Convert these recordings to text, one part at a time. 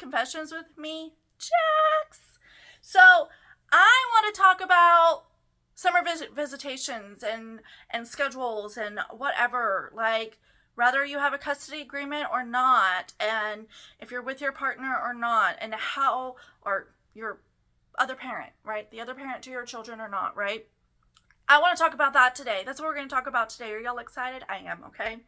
Confessions with me, Jax. So, I want to talk about summer visitations and schedules and whatever. Like, whether you have a custody agreement or not, and if you're with your partner or not, and how, or your other parent, right? The other parent to your children or not, right? I want to talk about that today. That's what we're going to talk about today. Are y'all excited? I am, okay?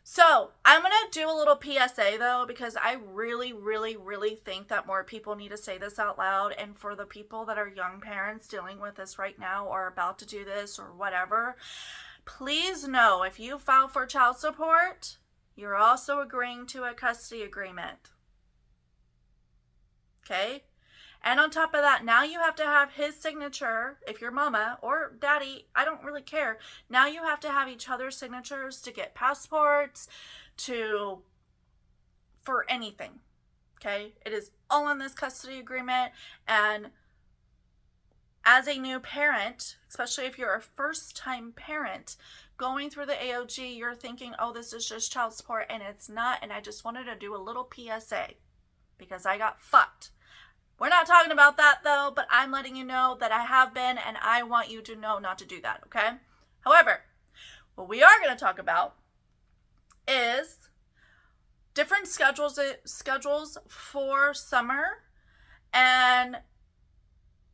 So, I'm going to do a little PSA though, because I really, really, really think that more people need to say this out loud. And for the people that are young parents dealing with this right now or about to do this or whatever, please know if you file for child support, you're also agreeing to a custody agreement. Okay? And on top of that, now you have to have his signature, if you're mama or daddy, I don't really care. Now you have to have each other's signatures to get passports, for anything. Okay? It is all in this custody agreement. And as a new parent, especially if you're a first-time parent, going through the AOG, you're thinking, oh, this is just child support, and it's not. And I just wanted to do a little PSA because I got fucked. We're not talking about that though, but I'm letting you know that I have been, and I want you to know not to do that, okay? However, what we are going to talk about is different schedules for summer and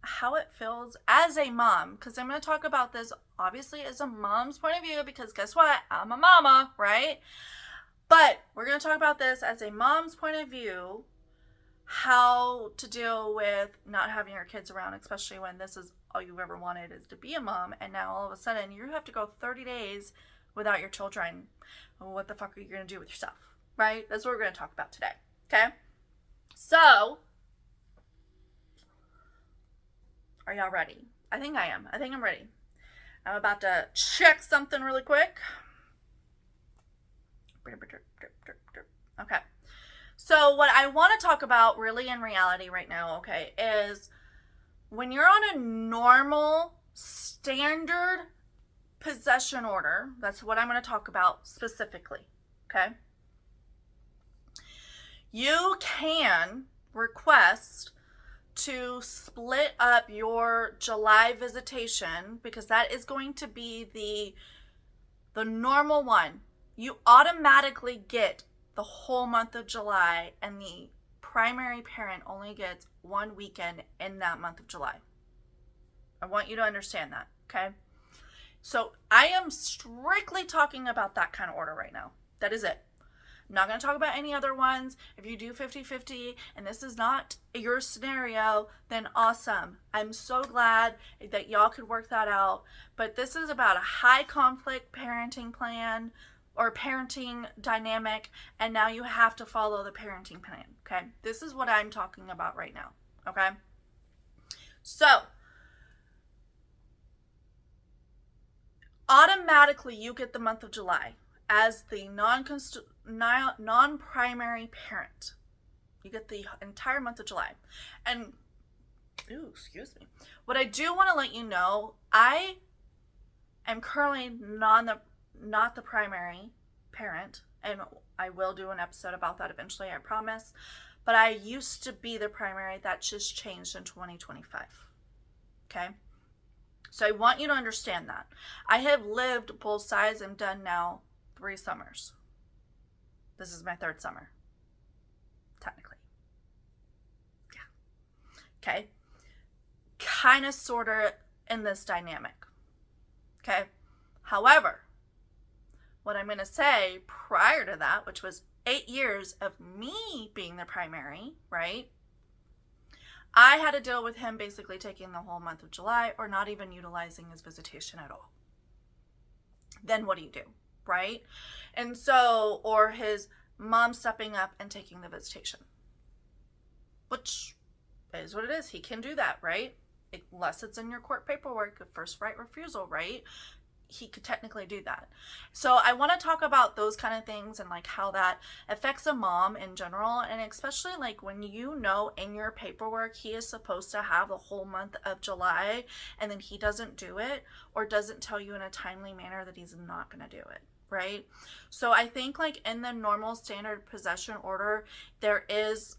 how it feels as a mom, because I'm going to talk about this obviously as a mom's point of view, because guess what? I'm a mama, right? But we're going to talk about this as a mom's point of view, how to deal with not having your kids around, especially when this is all you've ever wanted is to be a mom, and now all of a sudden you have to go 30 days without your children. Well, what the fuck are you going to do with yourself, right? That's what we're going to talk about today, okay? So, are y'all ready? I think I am. I think I'm ready. I'm about to check something really quick. Okay. So what I want to talk about really in reality right now, okay, is when you're on a normal standard possession order, that's what I'm going to talk about specifically, okay? You can request to split up your July visitation, because that is going to be the normal one. You automatically get the whole month of July, and the primary parent only gets one weekend in that month of July. I want you to understand that, okay? So I am strictly talking about that kind of order right now. That is it. I'm not going to talk about any other ones. If you do 50-50 and this is not your scenario, then awesome. I'm so glad that y'all could work that out. But this is about a high conflict parenting plan or parenting dynamic, and now you have to follow the parenting plan, okay? This is what I'm talking about right now, okay? So, automatically you get the month of July as the non-primary parent. You get the entire month of July. And, excuse me. What I do want to let you know, I am currently not the primary parent, and I will do an episode about that eventually, I promise. But I used to be the primary. That just changed in 2025. Okay? So I want you to understand that. I have lived both sides and done now 3 summers. This is my 3rd summer, technically. Yeah. Okay? Kind of, sort of in this dynamic. Okay? However, what I'm going to say prior to that, which was 8 years of me being the primary, right? I had to deal with him basically taking the whole month of July or not even utilizing his visitation at all. Then what do you do, right? And so, or his mom stepping up and taking the visitation, which is what it is. He can do that, right? Unless it's in your court paperwork, first right refusal, right? he could technically do that. So I want to talk about those kind of things and like how that affects a mom in general, and especially like when you know in your paperwork he is supposed to have the whole month of July and then he doesn't do it or doesn't tell you in a timely manner that he's not going to do it, right? So I think like in the normal standard possession order there is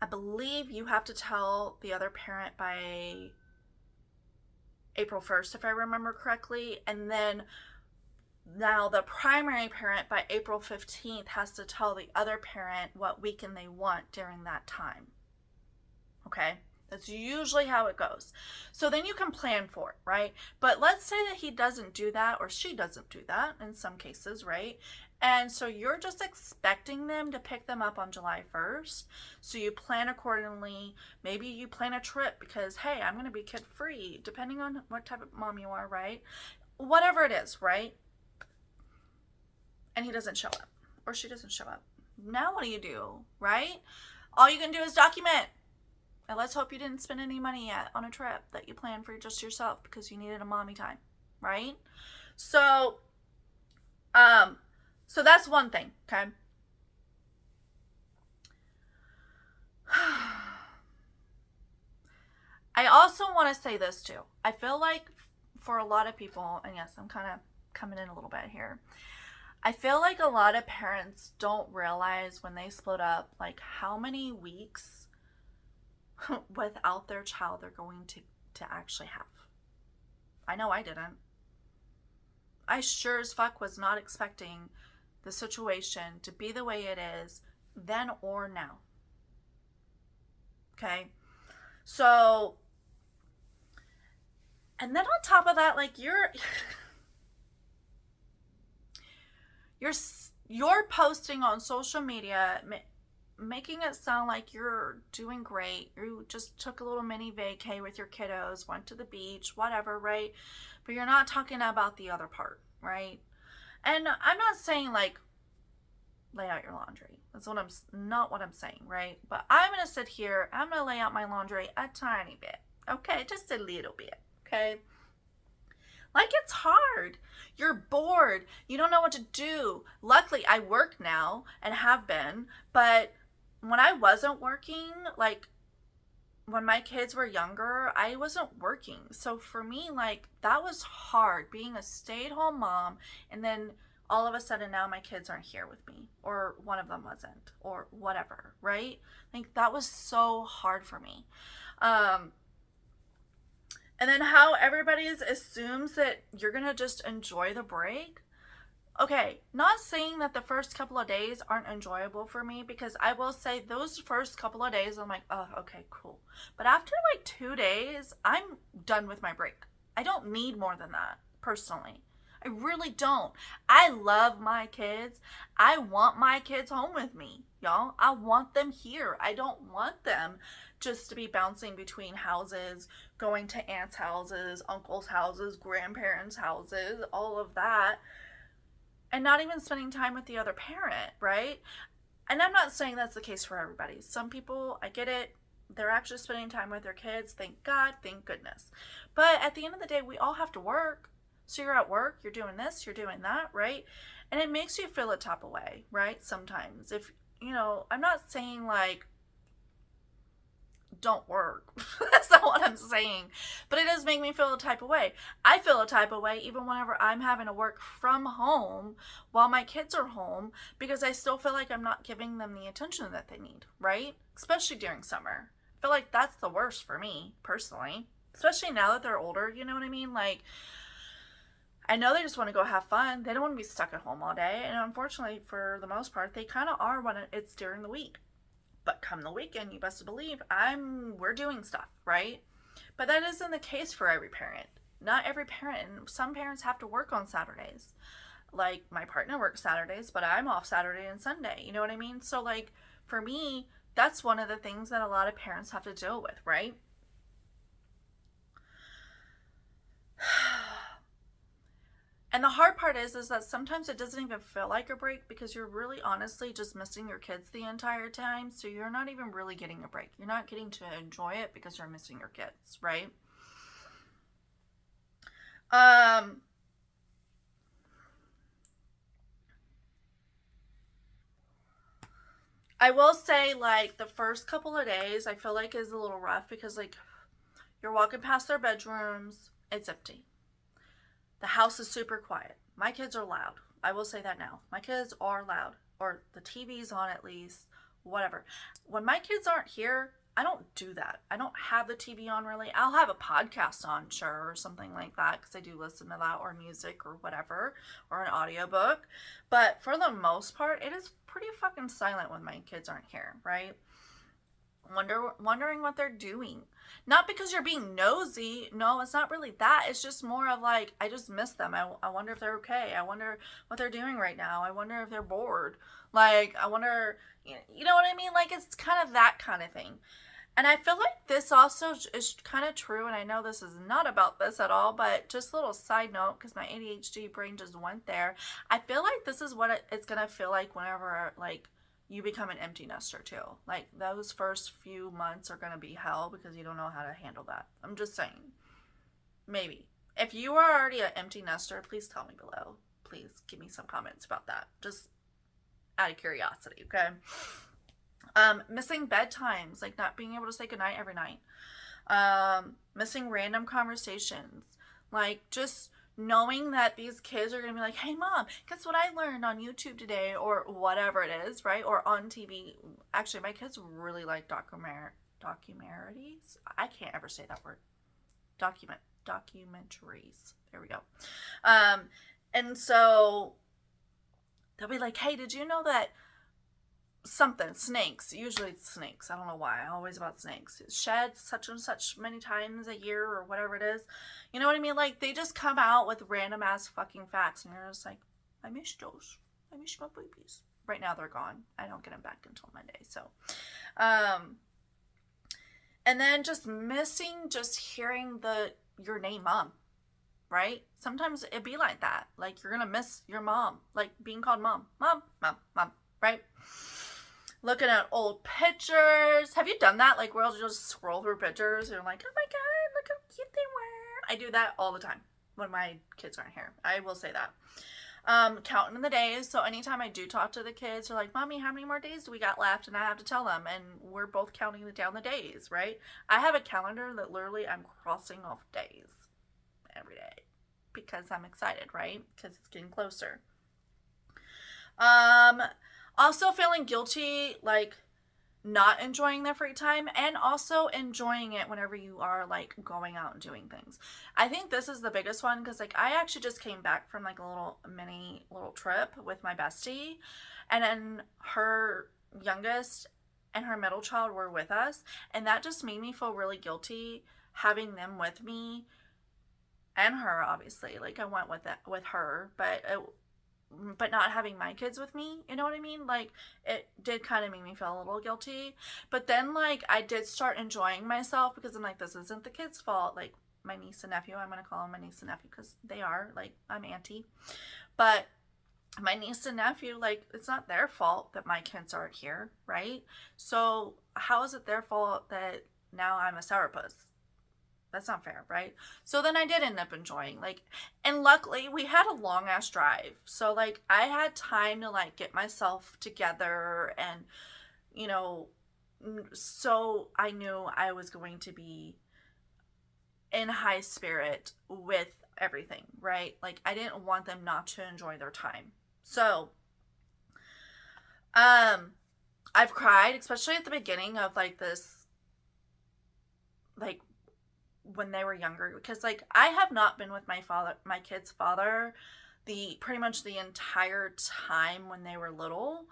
I believe you have to tell the other parent by April 1st, if I remember correctly. And then now the primary parent by April 15th has to tell the other parent what weekend they want during that time. Okay? That's usually how it goes. So then you can plan for it, right? But let's say that he doesn't do that or she doesn't do that in some cases, right? And so you're just expecting them to pick them up on July 1st. So you plan accordingly. Maybe you plan a trip because, hey, I'm going to be kid free, depending on what type of mom you are, right? Whatever it is, right? And he doesn't show up or she doesn't show up. Now what do, right? All you can do is document. And let's hope you didn't spend any money yet on a trip that you planned for just yourself because you needed a mommy time, right? So that's one thing, okay? I also want to say this too. I feel like for a lot of people, and yes, I'm kind of coming in a little bit here. I feel like a lot of parents don't realize when they split up, like how many weeks without their child they're going to actually have. I know I didn't. I sure as fuck was not expecting the situation to be the way it is then or now. Okay? So, and then on top of that, like you're posting on social media making it sound like you're doing great. You just took a little mini vacay with your kiddos, went to the beach, whatever, right? But you're not talking about the other part, right? And I'm not saying like lay out your laundry. That's not what I'm saying, right? But I'm going to sit here, I'm going to lay out my laundry a tiny bit. Okay? Just a little bit. Okay? Like it's hard. You're bored. You don't know what to do. Luckily, I work now and have been, but when I wasn't working, like when my kids were younger, I wasn't working. So for me, like that was hard being a stay-at-home mom, and then all of a sudden now my kids aren't here with me, or one of them wasn't, or whatever, right? Like that was so hard for me. And then how everybody assumes that you're gonna just enjoy the break. Okay, not saying that the first couple of days aren't enjoyable for me, because I will say those first couple of days I'm like, oh, okay, cool. But after like 2 days, I'm done with my break. I don't need more than that, personally. I really don't. I love my kids. I want my kids home with me, y'all. I want them here. I don't want them just to be bouncing between houses, going to aunts' houses, uncles' houses, grandparents' houses, all of that, and not even spending time with the other parent, right? And I'm not saying that's the case for everybody. Some people, I get it, they're actually spending time with their kids. Thank God, thank goodness. But at the end of the day, we all have to work. So you're at work, you're doing this, you're doing that, right? And it makes you feel a type of way, right? Sometimes. If, I'm not saying like, don't work. That's not what I'm saying. But it does make me feel a type of way. I feel a type of way even whenever I'm having to work from home while my kids are home, because I still feel like I'm not giving them the attention that they need, right? Especially during summer. I feel like that's the worst for me, personally. Especially now that they're older, you know what I mean? Like, I know they just want to go have fun. They don't want to be stuck at home all day. And unfortunately, for the most part, they kind of are when it's during the week. But come the weekend, you best believe we're doing stuff, right? But that isn't the case for every parent. Not every parent. Some parents have to work on Saturdays. Like my partner works Saturdays, but I'm off Saturday and Sunday. You know what I mean? So like for me, that's one of the things that a lot of parents have to deal with, right? And the hard part is that sometimes it doesn't even feel like a break, because you're really honestly just missing your kids the entire time. So you're not even really getting a break. You're not getting to enjoy it because you're missing your kids, right? Um, I will say, like, the first couple of days, I feel like is a little rough because, like, you're walking past their bedrooms, it's empty. The house is super quiet. My kids are loud. I will say that now. My kids are loud, or the TV's on at least, whatever. When my kids aren't here, I don't do that. I don't have the TV on really. I'll have a podcast on, sure, or something like that, because I do listen to that, or music, or whatever, or an audiobook. But for the most part, it is pretty fucking silent when my kids aren't here, right? Wondering what they're doing. Not because you're being nosy. No, it's not really that. It's just more of like, I just miss them. I wonder if they're okay. I wonder what they're doing right now. I wonder if they're bored. Like, I wonder, you know what I mean? Like, it's kind of that kind of thing. And I feel like this also is kind of true, and I know this is not about this at all, but just a little side note, because my ADHD brain just went there. I feel like this is what it's going to feel like whenever, like, you become an empty nester too. Like, those first few months are going to be hell because you don't know how to handle that. I'm just saying. Maybe. If you are already an empty nester, please tell me below. Please give me some comments about that. Just out of curiosity, okay? Missing bedtimes, like not being able to say goodnight every night. Missing random conversations. Like, just knowing that these kids are going to be like, hey, mom, guess what I learned on YouTube today? Or whatever it is, right? Or on TV. Actually, my kids really like documentaries. I can't ever say that word. Documentaries. There we go. And so they'll be like, hey, did you know that something, snakes, usually it's snakes, I don't know why, always about snakes, shed such and such many times a year or whatever it is, you know what I mean? Like, they just come out with random ass fucking facts, and you're just like, I miss those, I miss my babies. Right now they're gone, I don't get them back until Monday. So and then just missing just hearing your name, mom, right? Sometimes it'd be like that, like you're gonna miss your mom, like being called mom, mom, mom, mom, right? Looking at old pictures. Have you done that? Like, where you'll just scroll through pictures and you're like, oh my god, look how cute they were. I do that all the time when my kids aren't here. I will say that. Counting the days. So anytime I do talk to the kids, they're like, mommy, how many more days do we got left? And I have to tell them, and we're both counting down the days, right? I have a calendar that literally I'm crossing off days every day because I'm excited, right? Because it's getting closer. Also feeling guilty, like not enjoying their free time, and also enjoying it whenever you are like going out and doing things. I think this is the biggest one because like I actually just came back from like a little trip with my bestie, and then her youngest and her middle child were with us, and that just made me feel really guilty having them with me, and her obviously, like I went with her, but not having my kids with me, you know what I mean? Like, it did kind of make me feel a little guilty. But then, like, I did start enjoying myself because I'm like, this isn't the kids' fault. Like, my niece and nephew, I'm going to call them my niece and nephew because they are, like, I'm auntie. But my niece and nephew, like, it's not their fault that my kids aren't here, right? So, how is it their fault that now I'm a sourpuss? That's not fair, right? So then I did end up enjoying, like, and luckily we had a long ass drive. So like I had time to like get myself together, and you know, so I knew I was going to be in high spirit with everything, right? Like I didn't want them not to enjoy their time. So I've cried, especially at the beginning of like this, like when they were younger, because like I have not been with my kid's father, the pretty much the entire time when they were little.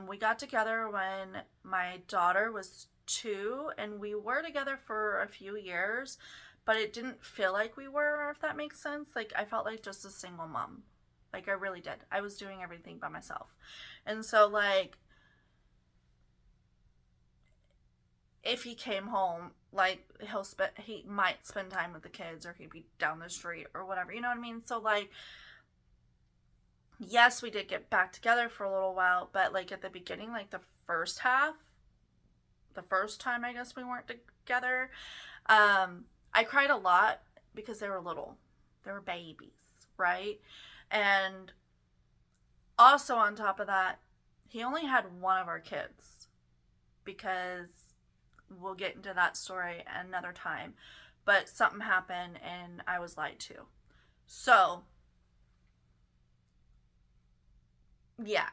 We got together when my daughter was 2, and we were together for a few years, but it didn't feel like we were, if that makes sense. Like I felt like just a single mom. Like I really did. I was doing everything by myself. And so like if he came home, like he might spend time with the kids, or he'd be down the street or whatever, you know what I mean? So like yes, we did get back together for a little while, but like at the beginning, like the first time I guess we weren't together, I cried a lot because they were little. They were babies, right? And also on top of that, he only had one of our kids, because we'll get into that story another time. But something happened and I was lied to. So, yeah.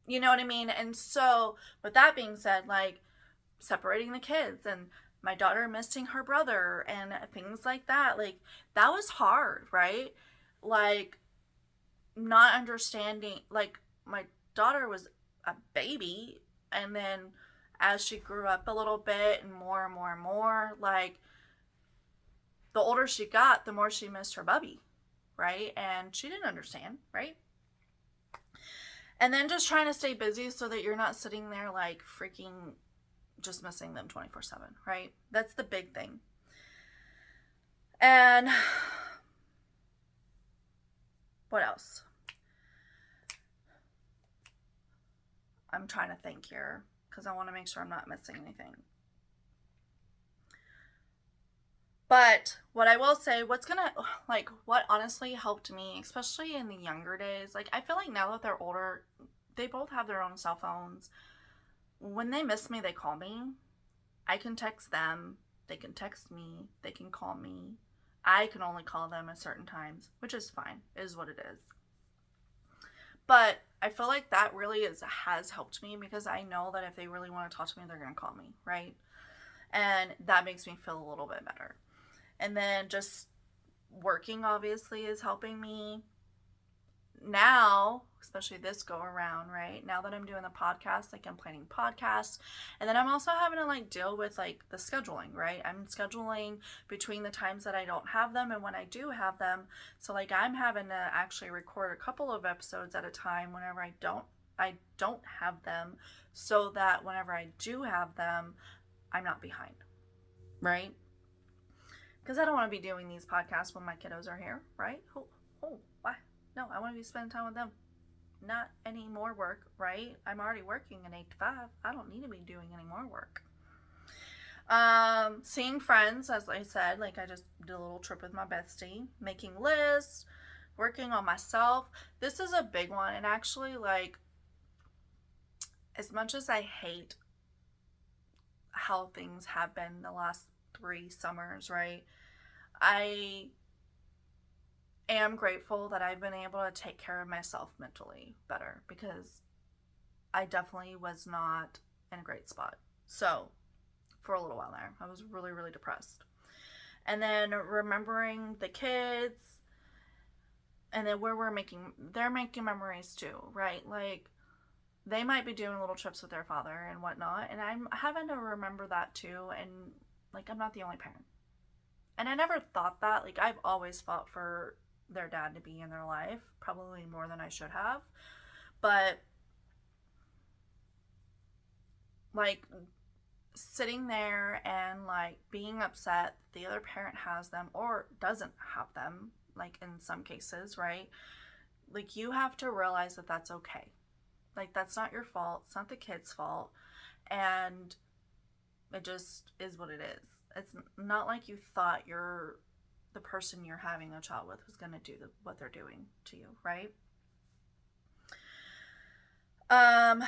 You know what I mean? And so, with that being said, like, separating the kids and my daughter missing her brother and things like that, like, that was hard, right? Like, not understanding, like, my daughter was a baby, and then as she grew up a little bit and more and more and more, like, the older she got, the more she missed her bubby, right? And she didn't understand, right? And then just trying to stay busy so that you're not sitting there like freaking just missing them 24/7, right? That's the big thing. And what else? I'm trying to think here because I want to make sure I'm not missing anything. But what I will say, what honestly helped me, especially in the younger days, like, I feel like now that they're older, they both have their own cell phones. When they miss me, they call me. I can text them. They can text me. They can call me. I can only call them at certain times, which is fine. It is what it is. But I feel like that really has helped me, because I know that if they really want to talk to me, they're going to call me, right? And that makes me feel a little bit better. And then just working obviously is helping me now, especially this go around, right? Now that I'm doing the podcast, like, I'm planning podcasts, and then I'm also having to like deal with like the scheduling, right? I'm scheduling between the times that I don't have them and when I do have them. So like, I'm having to actually record a couple of episodes at a time whenever I don't have them, so that whenever I do have them, I'm not behind, right? Because I don't want to be doing these podcasts when my kiddos are here, right? Why? No, I want to be spending time with them. Not any more work, right? I'm already working an 8 to 5. I don't need to be doing any more work. Seeing friends, as I said, like, I just did a little trip with my bestie, making lists, working on myself. This is a big one. And actually, like, as much as I hate how things have been the last 3 summers, right? I am grateful that I've been able to take care of myself mentally better, because I definitely was not in a great spot. So, for a little while there, I was really, really depressed. And then remembering the kids, and then where they're making memories too, right? Like, they might be doing little trips with their father and whatnot, and I'm having to remember that too. And like, I'm not the only parent. And I never thought that. Like, I've always fought for their dad to be in their life, probably more than I should have. But like, sitting there and like being upset the other parent has them or doesn't have them, like, in some cases, right? Like, you have to realize that that's okay. Like, that's not your fault. It's not the kid's fault. And it just is what it is. It's not like you thought the person you're having a child with was going to do what they're doing to you, right? And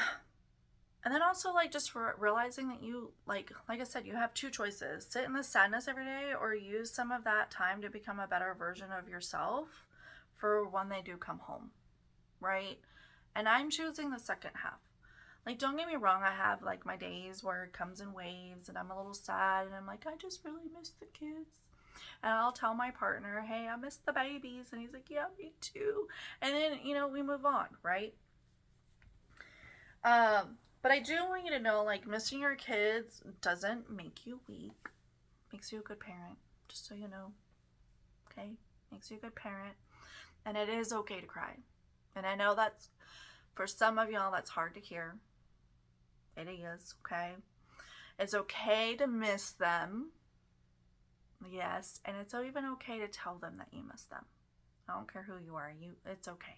then also, like, just realizing that you, like I said, you have 2 choices: sit in the sadness every day, or use some of that time to become a better version of yourself for when they do come home, right? And I'm choosing the second half. Like, don't get me wrong, I have like my days where it comes in waves and I'm a little sad and I'm like, I just really miss the kids. And I'll tell my partner, hey, I miss the babies. And he's like, yeah, me too. And then, we move on, right? But I do want you to know, like, missing your kids doesn't make you weak. Makes you a good parent, just so you know. Okay? Makes you a good parent. And it is okay to cry. And I know that's, for some of y'all, that's hard to hear. It is, okay? It's okay to miss them. Yes, and it's even okay to tell them that you miss them. I don't care who you are. It's okay.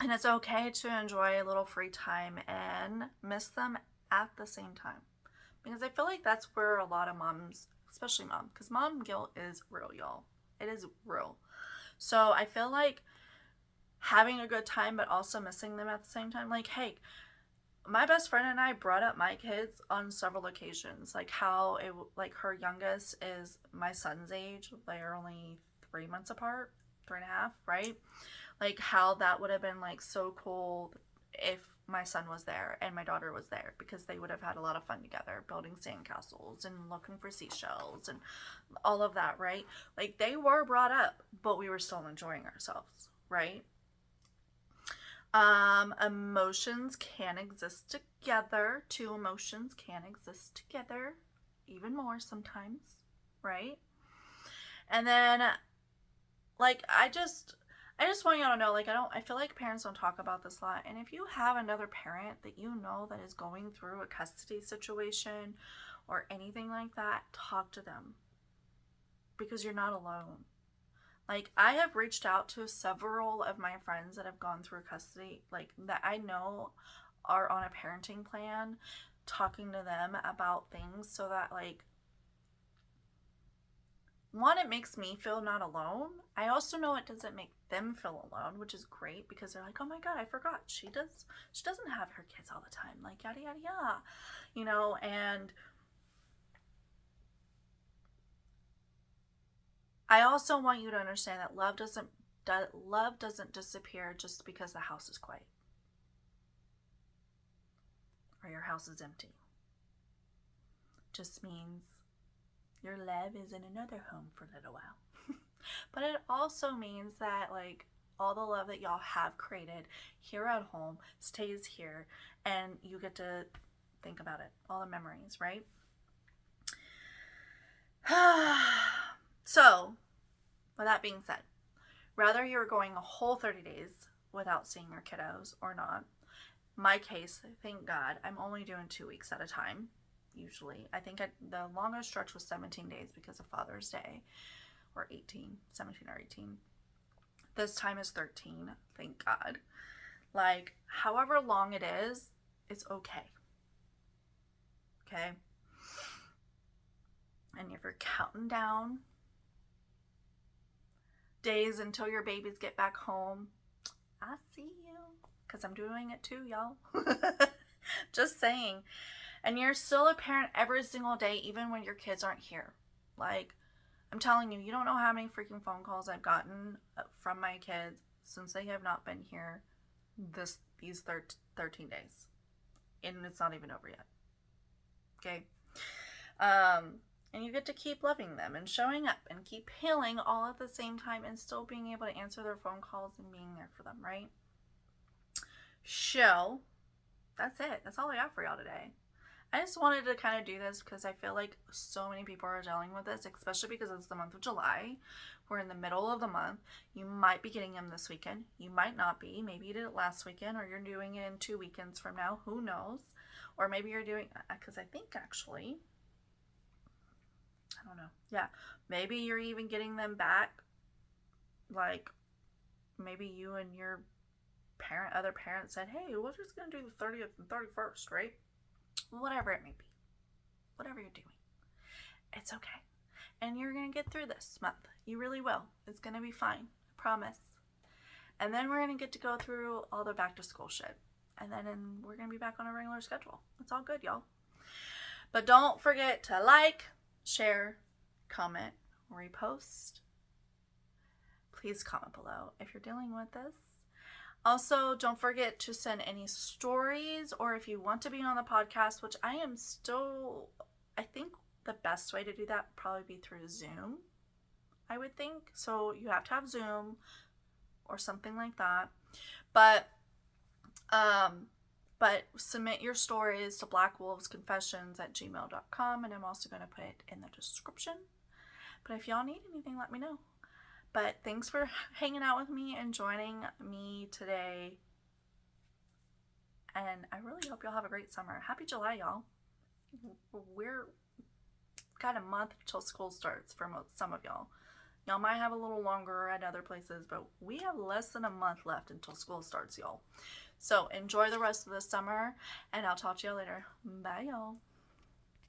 And it's okay to enjoy a little free time and miss them at the same time. Because I feel like that's where a lot of moms, especially mom, because mom guilt is real, y'all. It is real. So I feel like having a good time, but also missing them at the same time. Like, hey, my best friend and I brought up my kids on several occasions, like how it, like her youngest is my son's age. They are only 3 months apart, 3.5, right? Like how that would have been like so cool if my son was there and my daughter was there, because they would have had a lot of fun together building sandcastles and looking for seashells and all of that, right? Like they were brought up, but we were still enjoying ourselves, right? Emotions can exist together. Two emotions can exist together, even more sometimes, right? And then, like, I just want y'all to know, like, I feel like parents don't talk about this a lot. And if you have another parent that you know that is going through a custody situation or anything like that, talk to them, because you're not alone. Like, I have reached out to several of my friends that have gone through custody, like, that I know are on a parenting plan, talking to them about things so that, like, one, it makes me feel not alone. I also know it doesn't make them feel alone, which is great, because they're like, oh my God, I forgot. She doesn't have her kids all the time. Like, yada, yada, yada. You know, and I also want you to understand that love doesn't disappear just because the house is quiet or your house is empty. Just means your love is in another home for a little while. But it also means that, like, all the love that y'all have created here at home stays here, and you get to think about it, all the memories, right? So, with that being said, whether you're going a whole 30 days without seeing your kiddos or not, my case, thank God, I'm only doing 2 weeks at a time, usually. I think the longest stretch was 17 days because of Father's Day, or 17 or 18. This time is 13, thank God. Like, however long it is, it's okay. Okay? And if you're counting down days until your babies get back home, I see you, because I'm doing it too, y'all. Just saying. And you're still a parent every single day, even when your kids aren't here. Like, I'm telling you, you don't know how many freaking phone calls I've gotten from my kids since they have not been here these 13 days. And it's not even over yet. Okay? And you get to keep loving them and showing up and keep healing all at the same time and still being able to answer their phone calls and being there for them, right? So, that's it. That's all I got for y'all today. I just wanted to kind of do this because I feel like so many people are dealing with this, especially because it's the month of July. We're in the middle of the month. You might be getting them this weekend. You might not be. Maybe you did it last weekend, or you're doing it in 2 weekends from now. Who knows? Or maybe you're doing, because I think actually, I don't know. Yeah, maybe you're even getting them back. Like, maybe you and your other parent said, hey, we're just going to do the 30th and 31st, right? Whatever it may be, whatever you're doing, it's okay. And you're going to get through this month. You really will. It's going to be fine. I promise. And then we're going to get to go through all the back to school shit. And then we're going to be back on a regular schedule. It's all good, y'all. But don't forget to like, share, comment, repost. Please comment below if you're dealing with this. Also, don't forget to send any stories, or if you want to be on the podcast, which I think the best way to do that would probably be through Zoom, I would think. So you have to have Zoom or something like that. But submit your stories to blackwolvesconfessions@gmail.com, and I'm also going to put it in the description. But if y'all need anything, let me know. But thanks for hanging out with me and joining me today. And I really hope y'all have a great summer. Happy July, y'all. We're got a month till school starts for some of y'all. Y'all might have a little longer at other places, but we have less than a month left until school starts, y'all. So enjoy the rest of the summer, and I'll talk to y'all later. Bye, y'all.